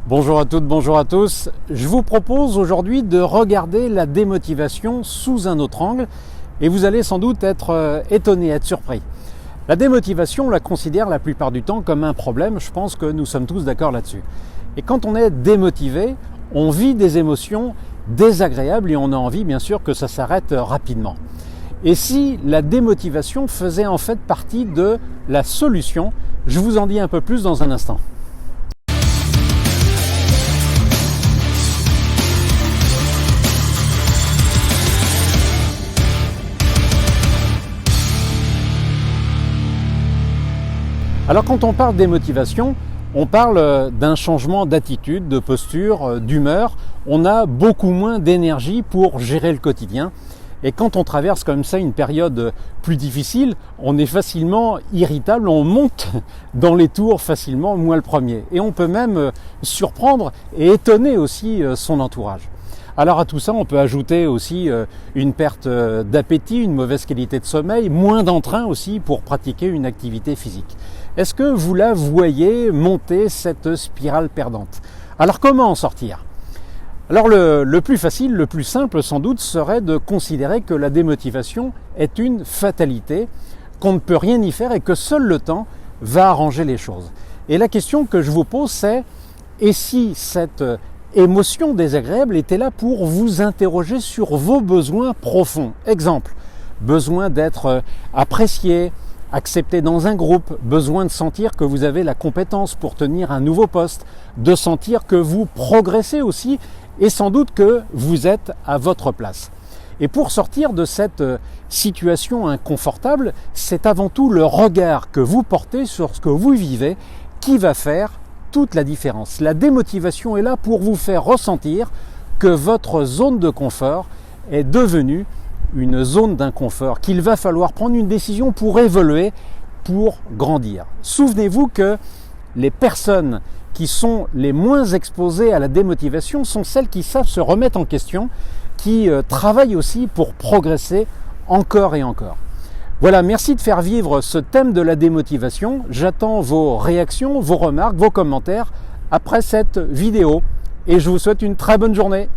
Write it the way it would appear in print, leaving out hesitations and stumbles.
Bonjour à toutes, bonjour à tous. Je vous propose aujourd'hui de regarder la démotivation sous un autre angle et vous allez sans doute être étonné, être surpris. La démotivation, on la considère la plupart du temps comme un problème, je pense que nous sommes tous d'accord là-dessus. Et quand on est démotivé, on vit des émotions désagréables et on a envie bien sûr que ça s'arrête rapidement. Et si la démotivation faisait en fait partie de la solution, je vous en dis un peu plus dans un instant. Alors quand on parle d'émotivation, on parle d'un changement d'attitude, de posture, d'humeur. On a beaucoup moins d'énergie pour gérer le quotidien. Et quand on traverse comme ça une période plus difficile, on est facilement irritable, on monte dans les tours facilement, moi le premier. Et on peut même surprendre et étonner aussi son entourage. Alors à tout ça, on peut ajouter aussi une perte d'appétit, une mauvaise qualité de sommeil, moins d'entrain aussi pour pratiquer une activité physique. Est-ce que vous la voyez monter, cette spirale perdante? Alors comment en sortir? Alors le plus facile, le plus simple sans doute serait de considérer que la démotivation est une fatalité, qu'on ne peut rien y faire et que seul le temps va arranger les choses. Et la question que je vous pose c'est, et si cette émotion désagréable était là pour vous interroger sur vos besoins profonds? Exemple, besoin d'être apprécié, accepté dans un groupe, besoin de sentir que vous avez la compétence pour tenir un nouveau poste, de sentir que vous progressez aussi et sans doute que vous êtes à votre place. Et pour sortir de cette situation inconfortable, c'est avant tout le regard que vous portez sur ce que vous vivez qui va faire toute la différence. La démotivation est là pour vous faire ressentir que votre zone de confort est devenue une zone d'inconfort, qu'il va falloir prendre une décision pour évoluer, pour grandir. Souvenez-vous que les personnes qui sont les moins exposées à la démotivation sont celles qui savent se remettre en question, qui travaillent aussi pour progresser encore et encore. Voilà, merci de faire vivre ce thème de la démotivation. J'attends vos réactions, vos remarques, vos commentaires après cette vidéo et je vous souhaite une très bonne journée.